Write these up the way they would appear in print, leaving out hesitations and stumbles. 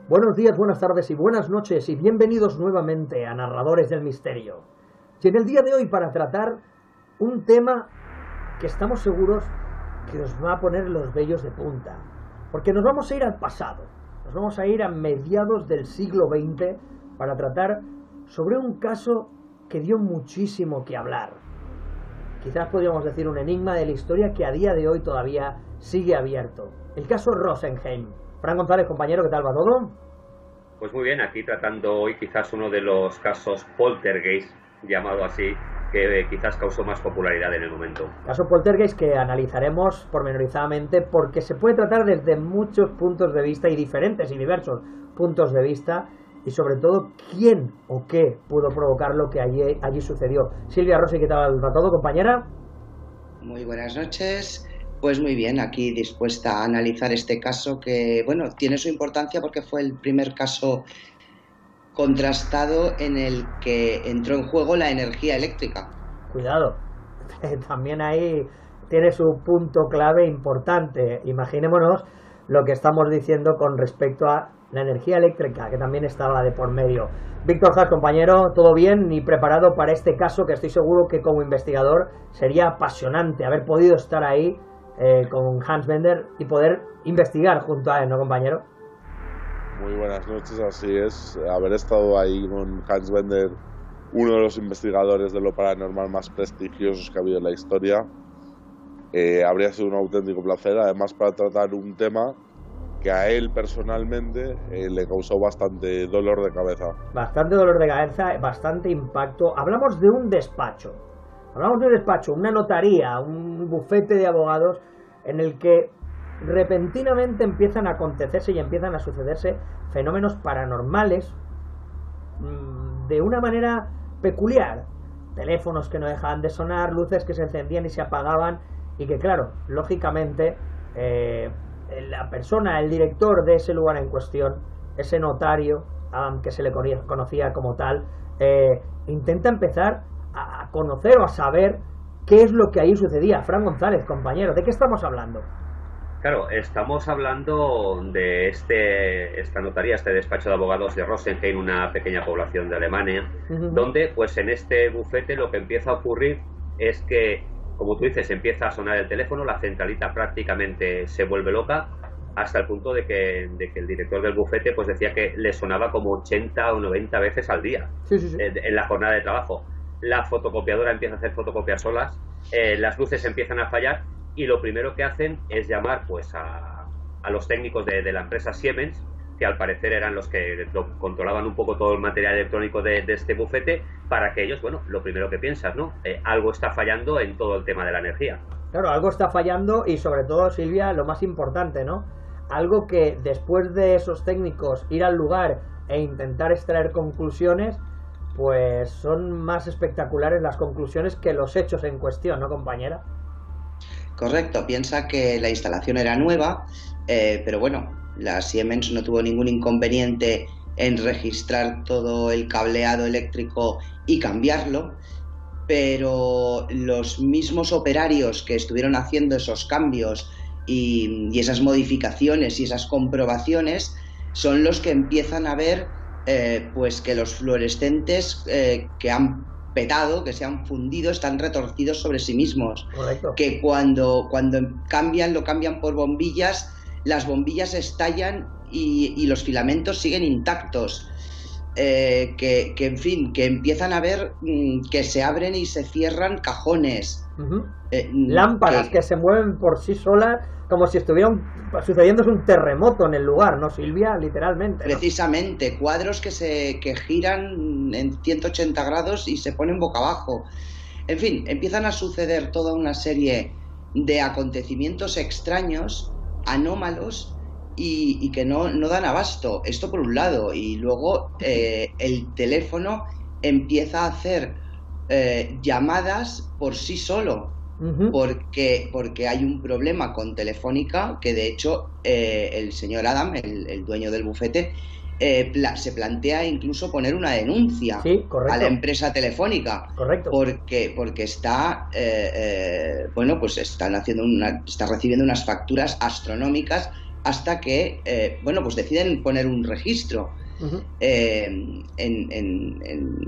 Buenos días, buenas tardes y buenas noches y bienvenidos nuevamente a Narradores del Misterio. Y en el día de hoy para tratar un tema que estamos seguros que os va a poner los vellos de punta. Porque nos vamos a ir al pasado, nos vamos a ir a mediados del siglo XX para tratar sobre un caso que dio muchísimo que hablar. Quizás podríamos decir un enigma de la historia que a día de hoy todavía sigue abierto. El caso Rosenheim. Fran González, compañero, ¿qué tal va todo? Pues muy bien, aquí tratando hoy quizás uno de los casos poltergeist, llamado así, que quizás causó más popularidad en el momento. Caso poltergeist que analizaremos pormenorizadamente porque se puede tratar desde muchos puntos de vista y diferentes y diversos puntos de vista y sobre todo quién o qué pudo provocar lo que allí sucedió. Silvia Rossi, ¿qué tal va todo, compañera? Muy buenas noches. Pues muy bien, aquí dispuesta a analizar este caso que, bueno, tiene su importancia porque fue el primer caso contrastado en el que entró en juego la energía eléctrica. Cuidado, también ahí tiene su punto clave importante. Imaginémonos lo que estamos diciendo con respecto a la energía eléctrica, que también estaba de por medio. Víctor Haas, compañero, ¿todo bien y preparado para este caso que estoy seguro que como investigador sería apasionante haber podido estar ahí con Hans Bender y poder investigar junto a él, ¿no, compañero? Muy buenas noches, así es. Haber estado ahí con Hans Bender, uno de los investigadores de lo paranormal más prestigiosos que ha habido en la historia, habría sido un auténtico placer, además para tratar un tema que a él personalmente le causó bastante dolor de cabeza. Bastante dolor de cabeza, bastante impacto. Hablamos de un despacho, una notaría, un bufete de abogados en el que repentinamente empiezan a acontecerse y empiezan a sucederse fenómenos paranormales de una manera peculiar. Teléfonos que no dejaban de sonar, luces que se encendían y se apagaban y que, claro, lógicamente la persona, el director de ese lugar en cuestión, ese notario, que se le conocía como tal, intenta empezar a conocer o a saber qué es lo que ahí sucedía. Fran González, compañero, ¿de qué estamos hablando? Claro, estamos hablando de esta notaría, este despacho de abogados de Rosenheim, una pequeña población de Alemania, donde pues en este bufete lo que empieza a ocurrir es que, como tú dices, empieza a sonar el teléfono, la centralita prácticamente se vuelve loca, hasta el punto de que el director del bufete pues decía que le sonaba como 80 o 90 veces al día en la jornada de trabajo. La fotocopiadora empieza a hacer fotocopias solas, las luces empiezan a fallar y lo primero que hacen es llamar pues a los técnicos de la empresa Siemens, que al parecer eran los que controlaban un poco todo el material electrónico de este bufete, para que ellos, bueno, lo primero que piensas, ¿no? Algo está fallando en todo el tema de la energía. Claro, algo está fallando y sobre todo, Silvia, lo más importante, ¿no? Algo que después de esos técnicos ir al lugar e intentar extraer conclusiones, pues son más espectaculares las conclusiones que los hechos en cuestión, ¿no, compañera? Correcto, piensa que la instalación era nueva, pero bueno, la Siemens no tuvo ningún inconveniente en registrar todo el cableado eléctrico y cambiarlo, pero los mismos operarios que estuvieron haciendo esos cambios y esas modificaciones y esas comprobaciones son los que empiezan a ver pues que los fluorescentes que han petado, que se han fundido, están retorcidos sobre sí mismos. Correcto. Que cuando lo cambian por bombillas, las bombillas estallan y los filamentos siguen intactos. Que en fin, que empiezan a ver que se abren y se cierran cajones. Lámparas que se mueven por sí solas como si estuvieran sucediéndose un terremoto en el lugar, ¿no, Silvia? Literalmente, ¿no? Precisamente, cuadros que giran en 180 grados y se ponen boca abajo. En fin, empiezan a suceder toda una serie de acontecimientos extraños, anómalos y que no dan abasto. Esto por un lado. Y luego el teléfono empieza a hacer llamadas por sí solo. Porque hay un problema con Telefónica que de hecho el señor Adam, el dueño del bufete, se plantea incluso poner una denuncia a la empresa Telefónica. Correcto. Porque está bueno, pues está recibiendo unas facturas astronómicas hasta que, pues deciden poner un registro en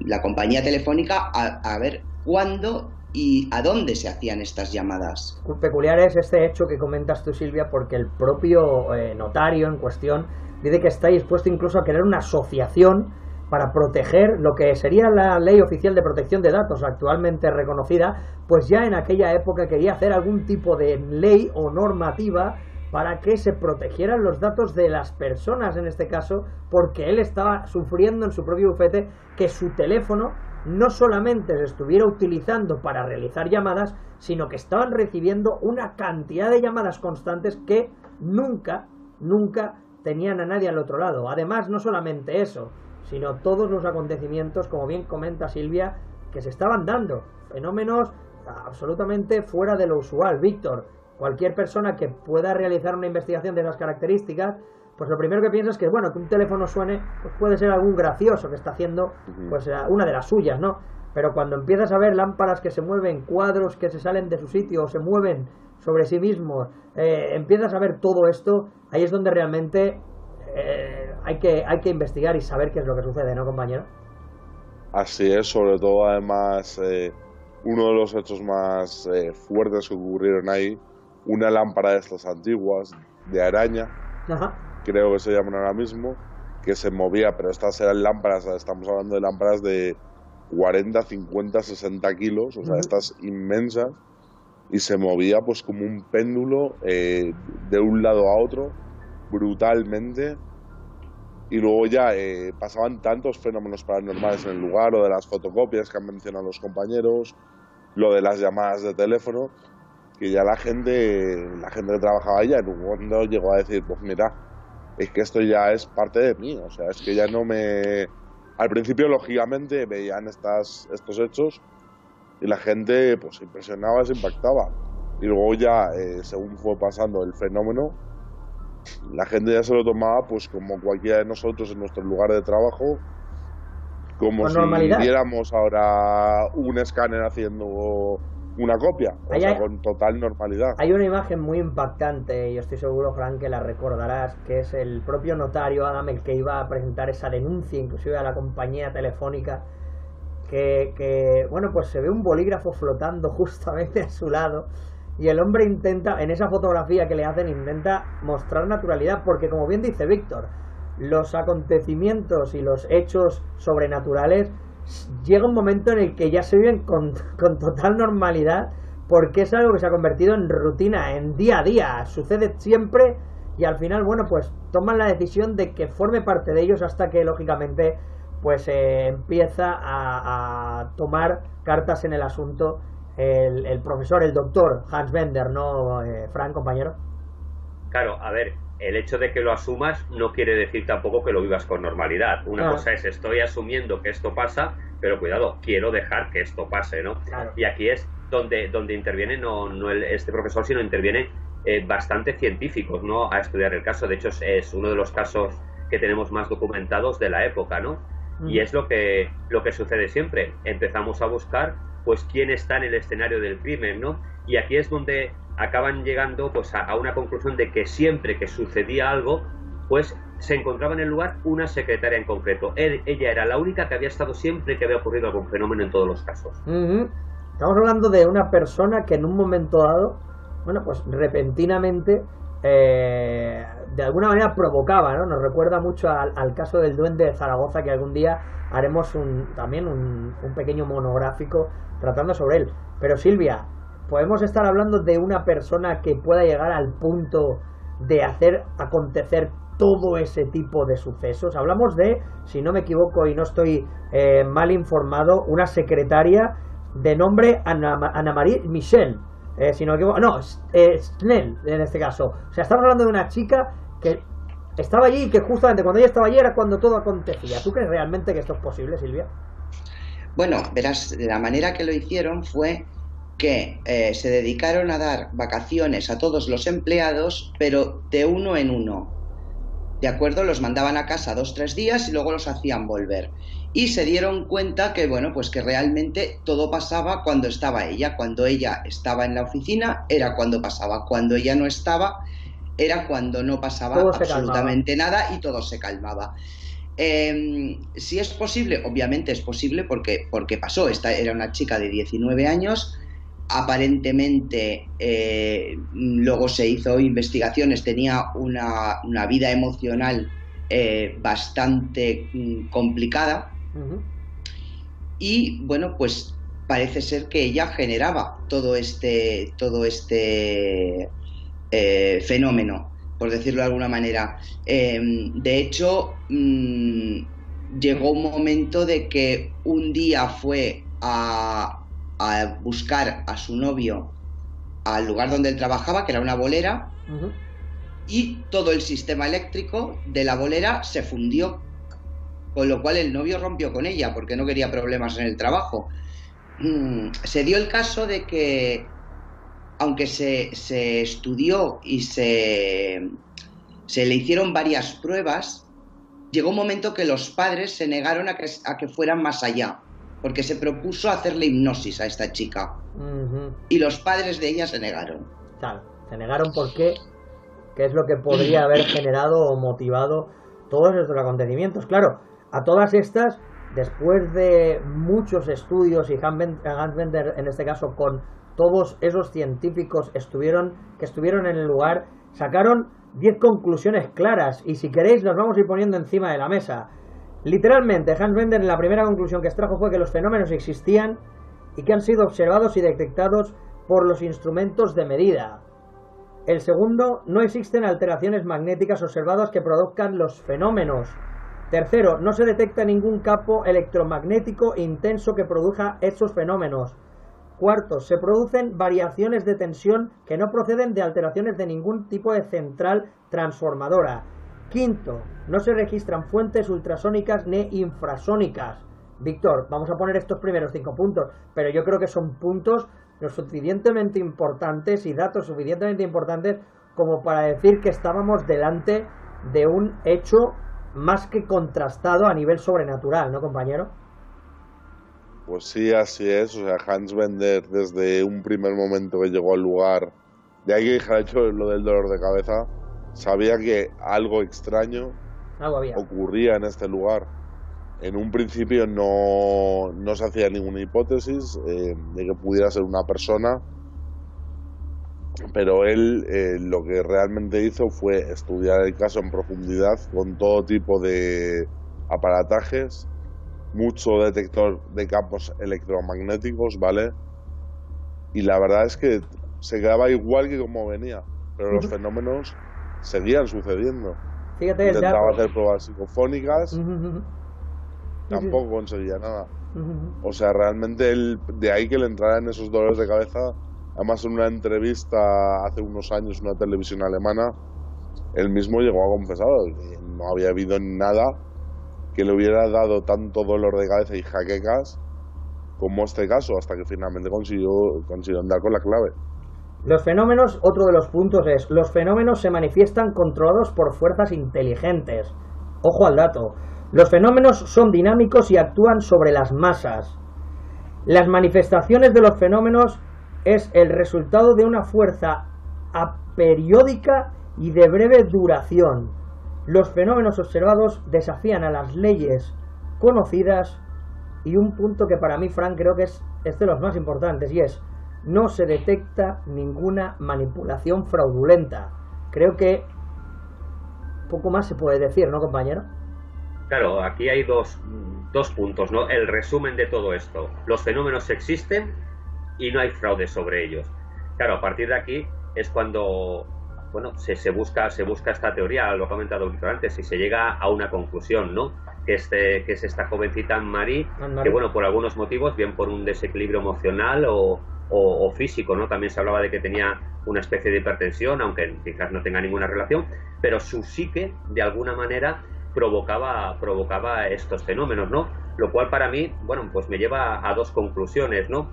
la compañía telefónica a ver cuándo y a dónde se hacían estas llamadas. Peculiar es este hecho que comentas tú, Silvia, porque el propio notario en cuestión dice que está dispuesto incluso a crear una asociación para proteger lo que sería la Ley Oficial de Protección de Datos, actualmente reconocida, pues ya en aquella época quería hacer algún tipo de ley o normativa para que se protegieran los datos de las personas, en este caso, porque él estaba sufriendo en su propio bufete que su teléfono no solamente se estuviera utilizando para realizar llamadas, sino que estaban recibiendo una cantidad de llamadas constantes que nunca tenían a nadie al otro lado. Además, no solamente eso, sino todos los acontecimientos, como bien comenta Silvia, que se estaban dando, fenómenos absolutamente fuera de lo usual. Víctor, cualquier persona que pueda realizar una investigación de esas características, pues lo primero que piensa es que, bueno, que un teléfono suene, pues puede ser algún gracioso que está haciendo, pues una de las suyas, ¿no? Pero cuando empiezas a ver lámparas que se mueven, cuadros que se salen de su sitio o se mueven sobre sí mismos, empiezas a ver todo esto, ahí es donde realmente hay que investigar y saber qué es lo que sucede, ¿no, compañero? Así es, sobre todo, además, uno de los hechos más fuertes que ocurrieron ahí, una lámpara de estas antiguas, de araña, creo que se llaman ahora mismo, que se movía, pero estas eran lámparas, estamos hablando de lámparas de 40, 50, 60 kilos, o sea, estas inmensas, y se movía pues como un péndulo de un lado a otro, brutalmente, y luego ya pasaban tantos fenómenos paranormales en el lugar, lo de las fotocopias que han mencionado los compañeros, lo de las llamadas de teléfono, que ya la gente que trabajaba allá en un momento llegó a decir, pues mira, es que esto ya es parte de mí, o sea, es que ya no me... Al principio, lógicamente, veían estos hechos y la gente pues se impresionaba, se impactaba. Y luego ya, según fue pasando el fenómeno, la gente ya se lo tomaba pues como cualquiera de nosotros en nuestro lugar de trabajo, como con si normalidad. viéramos ahora un escáner haciendo una copia, con total normalidad. Hay una imagen muy impactante, y estoy seguro, Fran, que la recordarás, que es el propio notario Adam el que iba a presentar esa denuncia, inclusive a la compañía telefónica, que bueno, pues se ve un bolígrafo flotando justamente a su lado, y el hombre intenta, en esa fotografía que le hacen, intenta mostrar naturalidad, porque como bien dice Víctor, los acontecimientos y los hechos sobrenaturales llega un momento en el que ya se viven con total normalidad, porque es algo que se ha convertido en rutina, en día a día, sucede siempre, y al final, bueno, pues toman la decisión de que forme parte de ellos, hasta que lógicamente pues empieza a tomar cartas en el asunto el profesor, el doctor Hans Bender, ¿no, Fran, compañero? Claro, a ver, el hecho de que lo asumas no quiere decir tampoco que lo vivas con normalidad. Una cosa es, estoy asumiendo que esto pasa, pero cuidado, quiero dejar que esto pase, ¿no? Claro. Y aquí es donde interviene no este profesor, sino intervienen bastante científicos, ¿no?, a estudiar el caso. De hecho, es uno de los casos que tenemos más documentados de la época, ¿no? Y es lo que sucede siempre. Empezamos a buscar pues quién está en el escenario del crimen, ¿no? Y aquí es donde acaban llegando pues a una conclusión de que siempre que sucedía algo, pues se encontraba en el lugar una secretaria en concreto. Ella era la única que había estado siempre que había ocurrido algún fenómeno en todos los casos. Estamos hablando de una persona que en un momento dado, bueno, pues repentinamente de alguna manera provocaba, ¿no? Nos recuerda mucho al caso del duende de Zaragoza, que algún día haremos también un pequeño monográfico tratando sobre él. Pero Silvia, ¿podemos estar hablando de una persona que pueda llegar al punto de hacer acontecer todo ese tipo de sucesos? Hablamos de, si no me equivoco y no estoy mal informado, una secretaria de nombre Anna-Marie Michel, si no me equivoco, no, Snell en este caso. O sea, estamos hablando de una chica que estaba allí y que justamente cuando ella estaba allí era cuando todo acontecía. ¿Tú crees realmente que esto es posible, Silvia? Bueno, verás, la manera que lo hicieron fue que se dedicaron a dar vacaciones a todos los empleados, pero de uno en uno. ¿De acuerdo? Los mandaban a casa 2 o 3 días y luego los hacían volver. Y se dieron cuenta que, bueno, pues que realmente todo pasaba cuando estaba ella. Cuando ella estaba en la oficina era cuando pasaba. Cuando ella no estaba era cuando no pasaba absolutamente nada y todo se calmaba. Si es posible, obviamente es posible porque pasó. Esta era una chica de 19 años, aparentemente luego se hizo investigaciones, tenía una vida emocional bastante complicada. Y bueno, pues parece ser que ella generaba todo este fenómeno, por decirlo de alguna manera. De hecho, llegó un momento de que un día fue a buscar a su novio al lugar donde él trabajaba, que era una bolera, y todo el sistema eléctrico de la bolera se fundió, con lo cual el novio rompió con ella porque no quería problemas en el trabajo. Se dio el caso de que, aunque se estudió y se le hicieron varias pruebas, llegó un momento que los padres se negaron a que fueran más allá, porque se propuso hacerle hipnosis a esta chica. Y los padres de ella se negaron. Claro, se negaron porque ¿qué es lo que podría haber generado o motivado todos estos acontecimientos? Claro, a todas estas, después de muchos estudios, y Hans Bender en este caso con todos esos científicos que estuvieron en el lugar, sacaron 10 conclusiones claras, y si queréis las vamos a ir poniendo encima de la mesa. Literalmente, Hans Bender, la primera conclusión que extrajo fue que los fenómenos existían y que han sido observados y detectados por los instrumentos de medida. El segundo, no existen alteraciones magnéticas observadas que produzcan los fenómenos. Tercero, no se detecta ningún campo electromagnético intenso que produzca esos fenómenos. Cuarto, se producen variaciones de tensión que no proceden de alteraciones de ningún tipo de central transformadora. Quinto, no se registran fuentes ultrasónicas ni infrasónicas. Víctor, vamos a poner estos primeros 5 puntos, pero yo creo que son puntos lo suficientemente importantes y datos suficientemente importantes como para decir que estábamos delante de un hecho más que contrastado a nivel sobrenatural, ¿no, compañero? Pues sí, así es. O sea, Hans Bender, desde un primer momento que llegó al lugar, de ahí que dijera hecho lo del dolor de cabeza, sabía que algo extraño ocurría en este lugar. En un principio no se hacía ninguna hipótesis de que pudiera ser una persona, pero él lo que realmente hizo fue estudiar el caso en profundidad con todo tipo de aparatajes, mucho detector de campos electromagnéticos, ¿vale? Y la verdad es que se quedaba igual que como venía, pero los fenómenos seguían sucediendo. Fíjate, intentaba hacer pruebas psicofónicas, tampoco conseguía nada. O sea, realmente de ahí que le entraran esos dolores de cabeza. Además, en una entrevista hace unos años en una televisión alemana, él mismo llegó a confesar que no había habido nada que le hubiera dado tanto dolor de cabeza y jaquecas como este caso, hasta que finalmente consiguió andar con la clave. Los fenómenos, otro de los puntos es, los fenómenos se manifiestan controlados por fuerzas inteligentes. Ojo al dato. Los fenómenos son dinámicos y actúan sobre las masas. Las manifestaciones de los fenómenos es el resultado de una fuerza aperiódica y de breve duración. Los fenómenos observados desafían a las leyes conocidas, y un punto que para mí, Frank, creo que es de los más importantes, y es, no se detecta ninguna manipulación fraudulenta. Creo que poco más se puede decir, ¿no, compañero? Claro, aquí hay dos puntos, ¿no? El resumen de todo esto. Los fenómenos existen y no hay fraude sobre ellos. Claro, a partir de aquí es cuando, bueno, se busca esta teoría, lo ha comentado Víctor antes, y se llega a una conclusión, ¿no? Que es esta jovencita Marie, que bueno, por algunos motivos, bien por un desequilibrio emocional o físico, ¿no? También se hablaba de que tenía una especie de hipertensión, aunque quizás no tenga ninguna relación, pero su psique, de alguna manera, provocaba estos fenómenos, ¿no? Lo cual para mí, bueno, pues me lleva a dos conclusiones, ¿no?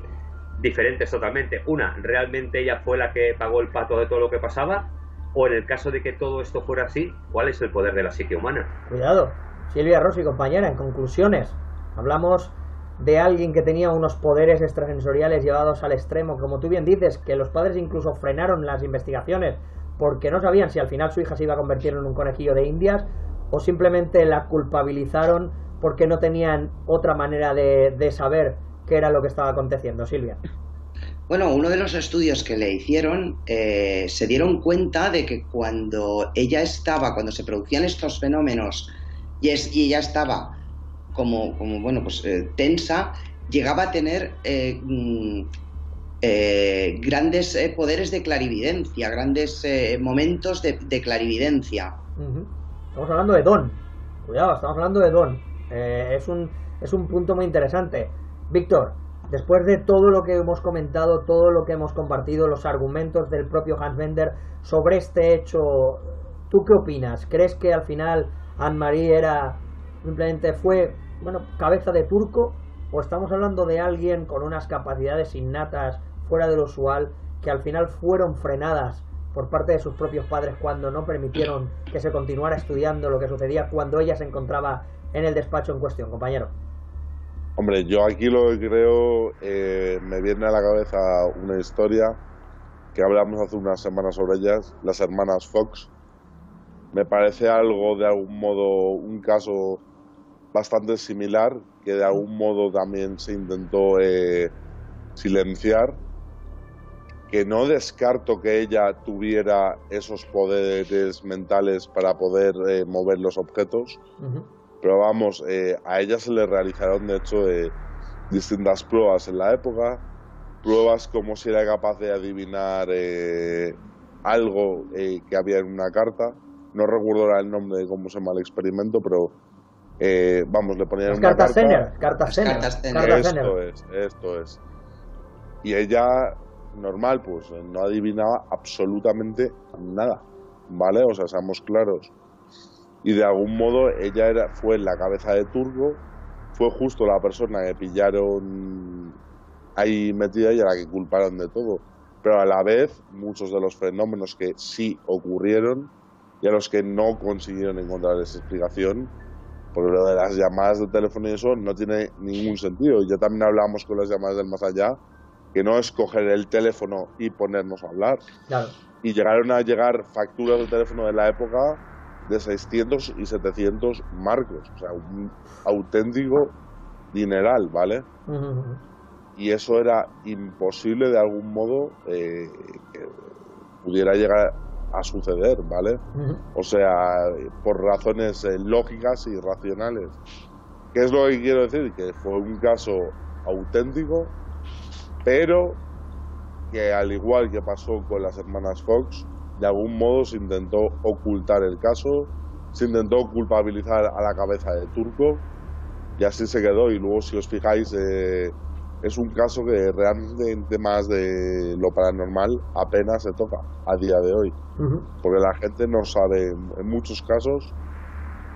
Diferentes totalmente. Una, ¿realmente ella fue la que pagó el pato de todo lo que pasaba? O en el caso de que todo esto fuera así, ¿cuál es el poder de la psique humana? Cuidado, Silvia Rossi, compañera, en conclusiones, hablamos de alguien que tenía unos poderes extrasensoriales llevados al extremo, como tú bien dices, que los padres incluso frenaron las investigaciones porque no sabían si al final su hija se iba a convertir en un conejillo de Indias, o simplemente la culpabilizaron porque no tenían otra manera de saber qué era lo que estaba aconteciendo. Silvia. Bueno, uno de los estudios que le hicieron, se dieron cuenta de que cuando se producían estos fenómenos y ella estaba como tensa, llegaba a tener grandes poderes de clarividencia, grandes momentos de clarividencia. Estamos hablando de Dawn. Cuidado, estamos hablando de Dawn. Es un punto muy interesante. Víctor, después de todo lo que hemos comentado, todo lo que hemos compartido, los argumentos del propio Hans Bender sobre este hecho, ¿tú qué opinas? ¿Crees que al final Anne-Marie simplemente fue cabeza de turco, o estamos hablando de alguien con unas capacidades innatas fuera de lo usual que al final fueron frenadas por parte de sus propios padres cuando no permitieron que se continuara estudiando lo que sucedía cuando ella se encontraba en el despacho en cuestión, compañero? Hombre, yo aquí lo que creo, me viene a la cabeza una historia que hablamos hace unas semanas sobre ellas, las hermanas Fox. Me parece algo, de algún modo, un caso bastante similar, que de algún modo también se intentó silenciar, que no descarto que ella tuviera esos poderes mentales para poder mover los objetos, pero vamos, a ella se le realizaron de hecho distintas pruebas en la época, pruebas como si era capaz de adivinar algo que había en una carta. No recuerdo ahora el nombre de cómo se llama el experimento, pero vamos, le ponían una carta. Cartas Zener. Esto es. Y ella, normal, pues no adivinaba absolutamente nada, ¿vale? O sea, seamos claros. Y de algún modo ella fue la cabeza de turco, fue justo la persona que pillaron ahí metida y a la que culparon de todo. Pero a la vez, muchos de los fenómenos que sí ocurrieron y a los que no consiguieron encontrarles explicación, porque lo de las llamadas de teléfono y eso no tiene ningún sentido. Ya también hablábamos con las llamadas del más allá, que no es coger el teléfono y ponernos a hablar. Claro. Y llegaron a llegar facturas de teléfono de la época de 600 y 700 marcos, o sea, un auténtico dineral, ¿vale? Y eso era imposible de algún modo que pudiera llegar a suceder, ¿vale? O sea, por razones lógicas y racionales. ¿Qué es lo que quiero decir? Que fue un caso auténtico, pero que al igual que pasó con las hermanas Fox, de algún modo se intentó ocultar el caso, se intentó culpabilizar a la cabeza de turco y así se quedó. Y luego, si os fijáis, es un caso que realmente en temas de lo paranormal apenas se toca a día de hoy, porque la gente no sabe, en muchos casos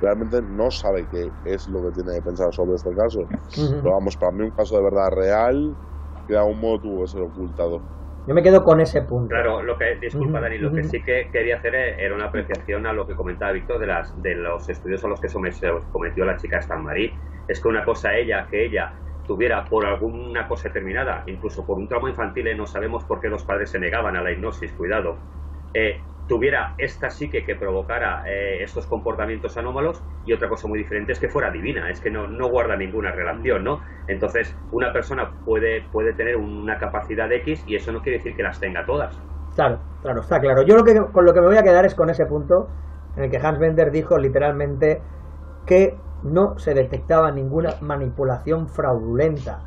realmente no sabe qué es lo que tiene que pensar sobre este caso. Pero vamos, para mí un caso de verdad real que de algún modo tuvo que ser ocultado. Yo me quedo con ese punto. Claro, disculpa Dani, lo que sí que quería hacer era una apreciación a lo que comentaba Víctor de los estudios a los que sometió la chica Anne-Marie. Es que una cosa que ella tuviera por alguna cosa determinada, incluso por un trauma infantil, no sabemos por qué los padres se negaban a la hipnosis, cuidado, tuviera esta psique que provocara estos comportamientos anómalos, y otra cosa muy diferente es que fuera divina, es que no guarda ninguna relación, ¿no? Entonces, una persona puede tener una capacidad X y eso no quiere decir que las tenga todas. Claro, está claro. Yo con lo que me voy a quedar es con ese punto en el que Hans Bender dijo literalmente que no se detectaba ninguna manipulación fraudulenta.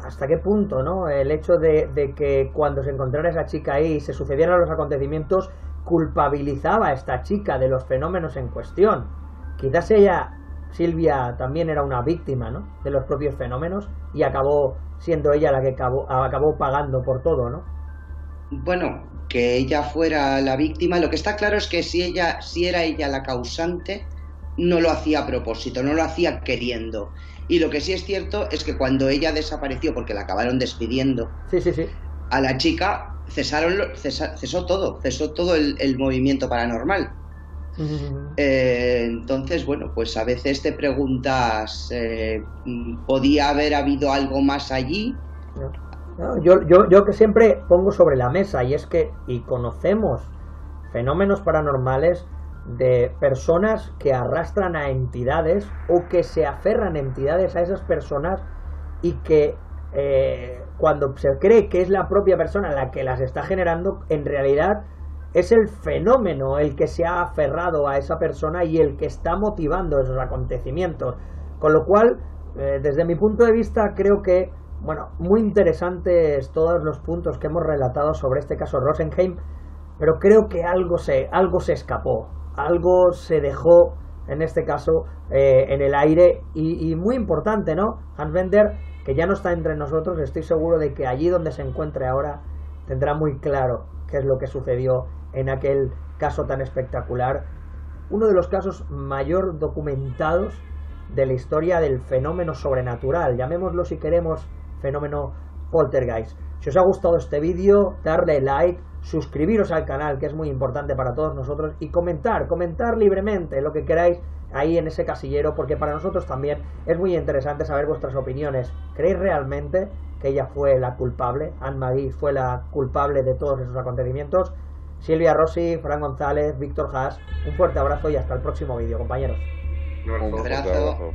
¿Hasta qué punto, no? El hecho de que cuando se encontrara esa chica ahí y se sucedieran los acontecimientos, culpabilizaba a esta chica de los fenómenos en cuestión. Quizás ella, Silvia, también era una víctima, ¿no?, de los propios fenómenos, y acabó siendo ella la que acabó pagando por todo, ¿no? Bueno, que ella fuera la víctima, lo que está claro es que si era ella la causante, no lo hacía a propósito, no lo hacía queriendo. Y lo que sí es cierto es que cuando ella desapareció, porque la acabaron despidiendo, sí. a la chica cesó todo el movimiento paranormal. Entonces, bueno, pues a veces te preguntas, ¿podía haber habido algo más allí? ¿no? Yo que siempre pongo sobre la mesa, y es que conocemos fenómenos paranormales de personas que arrastran a entidades o que se aferran a entidades a esas personas, y que cuando se cree que es la propia persona la que las está generando, en realidad es el fenómeno el que se ha aferrado a esa persona y el que está motivando esos acontecimientos. Con lo cual, desde mi punto de vista, creo que, bueno, muy interesantes todos los puntos que hemos relatado sobre este caso Rosenheim, pero creo que algo se escapó, algo se dejó, en este caso, en el aire, y muy importante, ¿no? Hans Bender, que ya no está entre nosotros, estoy seguro de que allí donde se encuentre ahora tendrá muy claro qué es lo que sucedió en aquel caso tan espectacular, uno de los casos mayor documentados de la historia del fenómeno sobrenatural, llamémoslo si queremos fenómeno poltergeist. Si os ha gustado este vídeo, darle like, suscribiros al canal, que es muy importante para todos nosotros, y comentar libremente lo que queráis ahí en ese casillero, porque para nosotros también es muy interesante saber vuestras opiniones. ¿Creéis realmente que ella fue la culpable? Anne-Marie fue la culpable de todos esos acontecimientos. Silvia Rossi, Fran González, Víctor Haas, un fuerte abrazo y hasta el próximo vídeo, compañeros. Un abrazo.